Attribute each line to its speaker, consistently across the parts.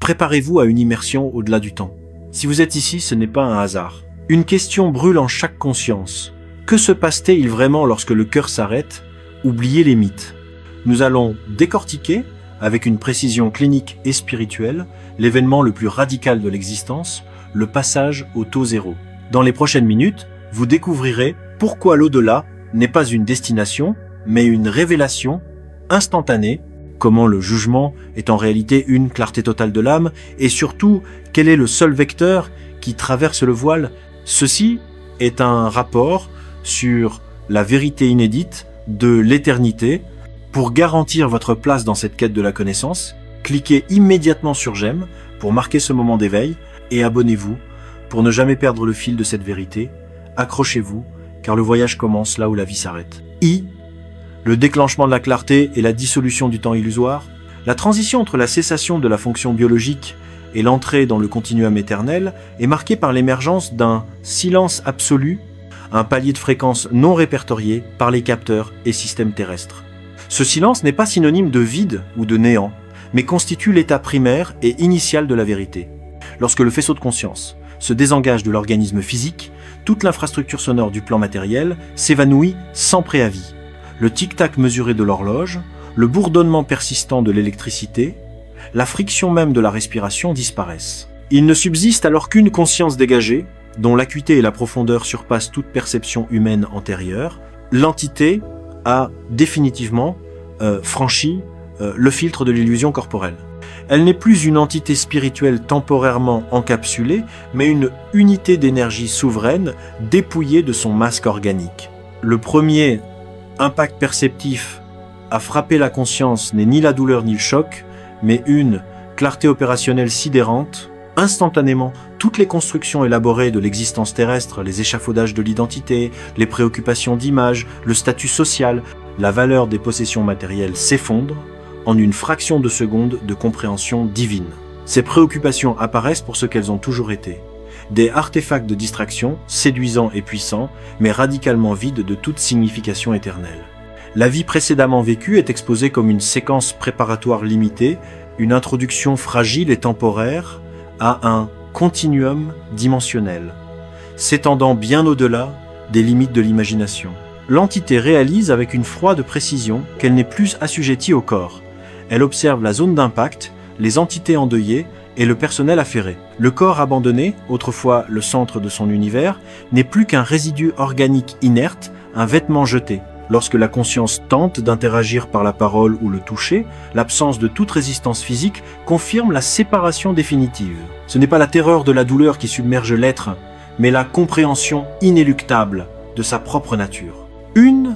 Speaker 1: Préparez-vous à une immersion au-delà du temps. Si vous êtes ici, ce n'est pas un hasard. Une question brûle en chaque conscience. Que se passe-t-il vraiment lorsque le cœur s'arrête? Oubliez les mythes. Nous allons décortiquer, avec une précision clinique et spirituelle, l'événement le plus radical de l'existence, le passage au taux zéro. Dans les prochaines minutes, vous découvrirez pourquoi l'au-delà n'est pas une destination, mais une révélation instantanée, comment le jugement est en réalité une clarté totale de l'âme, et surtout, quel est le seul vecteur qui traverse le voile. Ceci est un rapport sur la vérité inédite de l'éternité. Pour garantir votre place dans cette quête de la connaissance, cliquez immédiatement sur j'aime pour marquer ce moment d'éveil et abonnez-vous pour ne jamais perdre le fil de cette vérité. Accrochez-vous, car le voyage commence là où la vie s'arrête. Le déclenchement de la clarté et la dissolution du temps illusoire. La transition entre la cessation de la fonction biologique et l'entrée dans le continuum éternel est marquée par l'émergence d'un silence absolu, un palier de fréquence non répertorié par les capteurs et systèmes terrestres. Ce silence n'est pas synonyme de vide ou de néant, mais constitue l'état primaire et initial de la vérité. Lorsque le faisceau de conscience se désengage de l'organisme physique, toute l'infrastructure sonore du plan matériel s'évanouit sans préavis. Le tic-tac mesuré de l'horloge, le bourdonnement persistant de l'électricité, la friction même de la respiration disparaissent. Il ne subsiste alors qu'une conscience dégagée, dont l'acuité et la profondeur surpassent toute perception humaine antérieure. L'entité a définitivement franchi le filtre de l'illusion corporelle. Elle n'est plus une entité spirituelle temporairement encapsulée, mais une unité d'énergie souveraine dépouillée de son masque organique. Le premier impact perceptif à frapper la conscience n'est ni la douleur ni le choc, mais une clarté opérationnelle sidérante. Instantanément, toutes les constructions élaborées de l'existence terrestre, les échafaudages de l'identité, les préoccupations d'image, le statut social, la valeur des possessions matérielles s'effondrent en une fraction de seconde de compréhension divine. Ces préoccupations apparaissent pour ce qu'elles ont toujours été. Des artefacts de distraction, séduisants et puissants, mais radicalement vides de toute signification éternelle. La vie précédemment vécue est exposée comme une séquence préparatoire limitée, une introduction fragile et temporaire à un continuum dimensionnel, s'étendant bien au-delà des limites de l'imagination. L'entité réalise avec une froide précision qu'elle n'est plus assujettie au corps. Elle observe la zone d'impact, les entités endeuillées et le personnel affairé. Le corps abandonné, autrefois le centre de son univers, n'est plus qu'un résidu organique inerte, un vêtement jeté. Lorsque la conscience tente d'interagir par la parole ou le toucher, l'absence de toute résistance physique confirme la séparation définitive. Ce n'est pas la terreur de la douleur qui submerge l'être, mais la compréhension inéluctable de sa propre nature. Une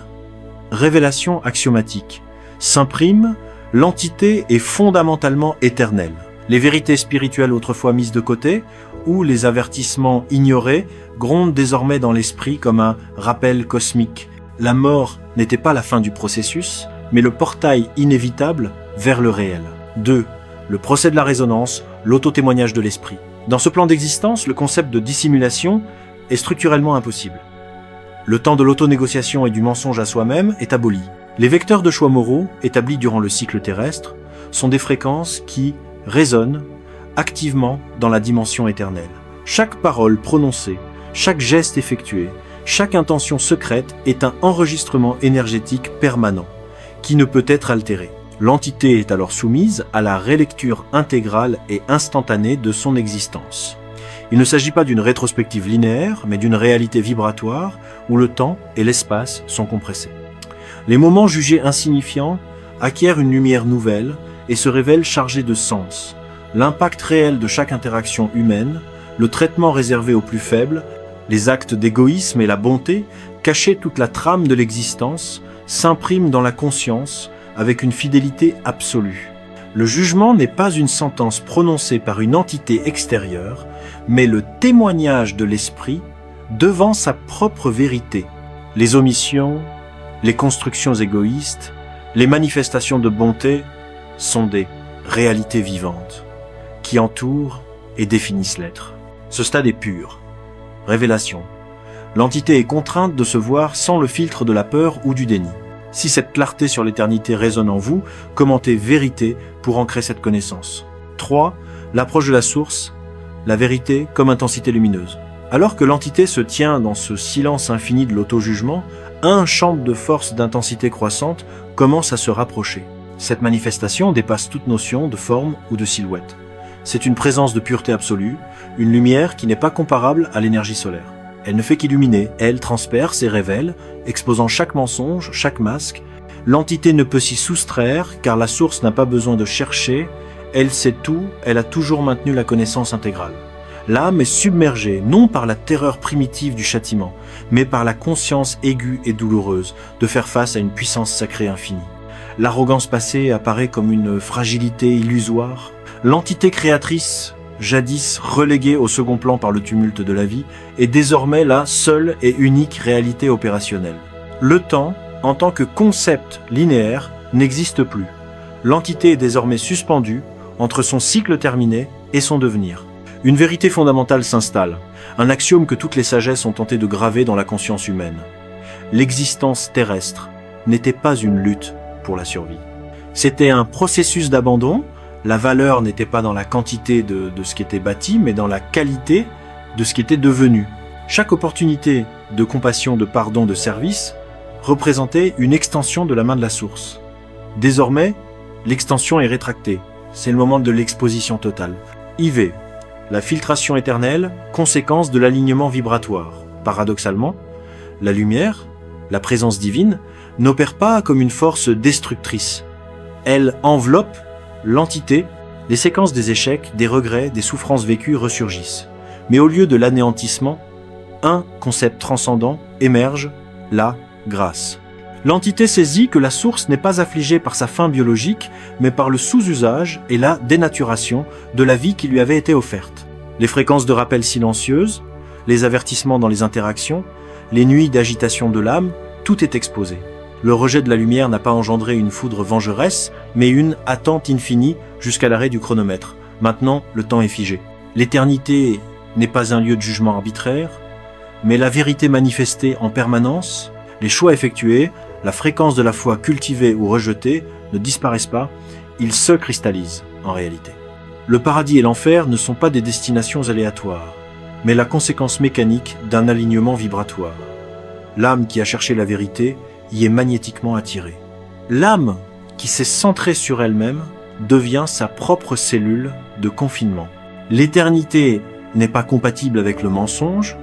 Speaker 1: révélation axiomatique s'imprime, l'entité est fondamentalement éternelle. Les vérités spirituelles autrefois mises de côté, ou les avertissements ignorés, grondent désormais dans l'esprit comme un rappel cosmique. La mort n'était pas la fin du processus, mais le portail inévitable vers le réel. 2. Le procès de la résonance, l'auto-témoignage de l'esprit. Dans ce plan d'existence, le concept de dissimulation est structurellement impossible. Le temps de l'auto-négociation et du mensonge à soi-même est aboli. Les vecteurs de choix moraux, établis durant le cycle terrestre, sont des fréquences qui résonnent activement dans la dimension éternelle. Chaque parole prononcée, chaque geste effectué, chaque intention secrète est un enregistrement énergétique permanent, qui ne peut être altéré. L'entité est alors soumise à la rélecture intégrale et instantanée de son existence. Il ne s'agit pas d'une rétrospective linéaire, mais d'une réalité vibratoire où le temps et l'espace sont compressés. Les moments jugés insignifiants acquièrent une lumière nouvelle et se révèlent chargés de sens. L'impact réel de chaque interaction humaine, le traitement réservé aux plus faibles, les actes d'égoïsme et la bonté, cachés toute la trame de l'existence, s'impriment dans la conscience avec une fidélité absolue. Le jugement n'est pas une sentence prononcée par une entité extérieure, mais le témoignage de l'esprit devant sa propre vérité. Les omissions, les constructions égoïstes, les manifestations de bonté sont des réalités vivantes qui entourent et définissent l'être. Ce stade est pur. Révélation. L'entité est contrainte de se voir sans le filtre de la peur ou du déni. Si cette clarté sur l'éternité résonne en vous, commentez vérité pour ancrer cette connaissance. 3. L'approche de la source, la vérité comme intensité lumineuse. Alors que l'entité se tient dans ce silence infini de l'auto-jugement, un champ de force d'intensité croissante commence à se rapprocher. Cette manifestation dépasse toute notion de forme ou de silhouette. C'est une présence de pureté absolue, une lumière qui n'est pas comparable à l'énergie solaire. Elle ne fait qu'illuminer, elle transperce et révèle, exposant chaque mensonge, chaque masque. L'entité ne peut s'y soustraire car la source n'a pas besoin de chercher, elle sait tout, elle a toujours maintenu la connaissance intégrale. L'âme est submergée, non par la terreur primitive du châtiment, mais par la conscience aiguë et douloureuse de faire face à une puissance sacrée infinie. L'arrogance passée apparaît comme une fragilité illusoire. L'entité créatrice, jadis reléguée au second plan par le tumulte de la vie, est désormais la seule et unique réalité opérationnelle. Le temps, en tant que concept linéaire, n'existe plus. L'entité est désormais suspendue entre son cycle terminé et son devenir. Une vérité fondamentale s'installe, un axiome que toutes les sagesses ont tenté de graver dans la conscience humaine. L'existence terrestre n'était pas une lutte pour la survie. C'était un processus d'abandon. La valeur n'était pas dans la quantité de ce qui était bâti, mais dans la qualité de ce qui était devenu. Chaque opportunité de compassion, de pardon, de service représentait une extension de la main de la source. Désormais, l'extension est rétractée. C'est le moment de l'exposition totale. IV. La filtration éternelle, conséquence de l'alignement vibratoire. Paradoxalement, la lumière, la présence divine, n'opère pas comme une force destructrice. Elle enveloppe l'entité, les séquences des échecs, des regrets, des souffrances vécues ressurgissent. Mais au lieu de l'anéantissement, un concept transcendant émerge, la grâce. L'entité saisit que la source n'est pas affligée par sa fin biologique, mais par le sous-usage et la dénaturation de la vie qui lui avait été offerte. Les fréquences de rappel silencieuses, les avertissements dans les interactions, les nuits d'agitation de l'âme, tout est exposé. Le rejet de la lumière n'a pas engendré une foudre vengeresse, mais une attente infinie jusqu'à l'arrêt du chronomètre. Maintenant, le temps est figé. L'éternité n'est pas un lieu de jugement arbitraire, mais la vérité manifestée en permanence, les choix effectués, la fréquence de la foi cultivée ou rejetée ne disparaissent pas, ils se cristallisent en réalité. Le paradis et l'enfer ne sont pas des destinations aléatoires, mais la conséquence mécanique d'un alignement vibratoire. L'âme qui a cherché la vérité y est magnétiquement attirée. L'âme qui s'est centrée sur elle-même devient sa propre cellule de confinement. L'éternité n'est pas compatible avec le mensonge,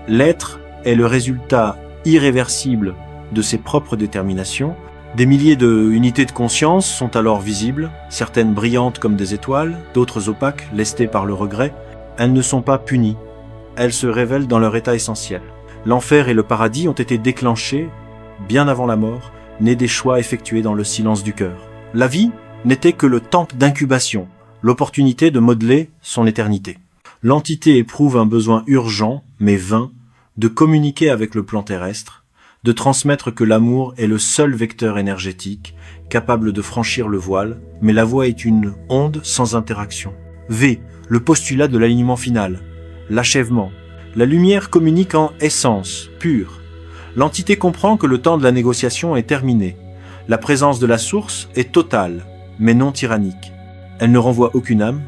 Speaker 1: l'être est le résultat irréversible de ses propres déterminations. Des milliers d'unités de conscience sont alors visibles, certaines brillantes comme des étoiles, d'autres opaques, lestées par le regret. Elles ne sont pas punies, elles se révèlent dans leur état essentiel. L'enfer et le paradis ont été déclenchés bien avant la mort, nés des choix effectués dans le silence du cœur. La vie n'était que le temps d'incubation, l'opportunité de modeler son éternité. L'entité éprouve un besoin urgent, mais vain, de communiquer avec le plan terrestre, de transmettre que l'amour est le seul vecteur énergétique capable de franchir le voile, mais la voie est une onde sans interaction. V, le postulat de l'alignement final, l'achèvement. La lumière communique en essence, pure. L'entité comprend que le temps de la négociation est terminé. La présence de la source est totale, mais non tyrannique. Elle ne renvoie aucune âme.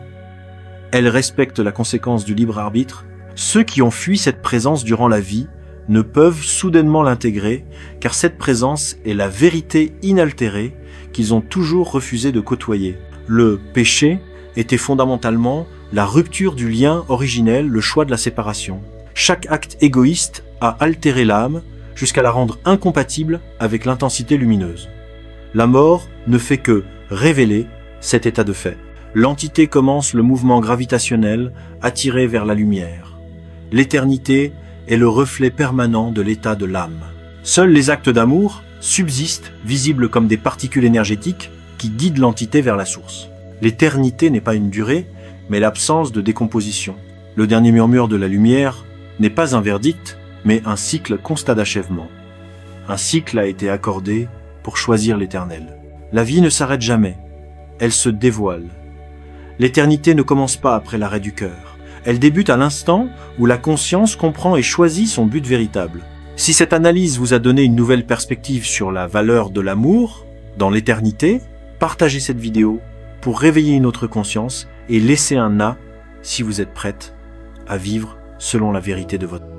Speaker 1: Elle respecte la conséquence du libre arbitre. Ceux qui ont fui cette présence durant la vie ne peuvent soudainement l'intégrer, car cette présence est la vérité inaltérée qu'ils ont toujours refusé de côtoyer. Le péché était fondamentalement la rupture du lien originel, le choix de la séparation. Chaque acte égoïste a altéré l'âme jusqu'à la rendre incompatible avec l'intensité lumineuse. La mort ne fait que révéler cet état de fait. L'entité commence le mouvement gravitationnel attiré vers la lumière. L'éternité est le reflet permanent de l'état de l'âme. Seuls les actes d'amour subsistent, visibles comme des particules énergétiques qui guident l'entité vers la source. L'éternité n'est pas une durée, mais l'absence de décomposition. Le dernier murmure de la lumière n'est pas un verdict, mais un cycle constat d'achèvement. Un cycle a été accordé pour choisir l'éternel. La vie ne s'arrête jamais, elle se dévoile. L'éternité ne commence pas après l'arrêt du cœur. Elle débute à l'instant où la conscience comprend et choisit son but véritable. Si cette analyse vous a donné une nouvelle perspective sur la valeur de l'amour dans l'éternité, partagez cette vidéo pour réveiller une autre conscience et laissez un A si vous êtes prête à vivre selon la vérité de votre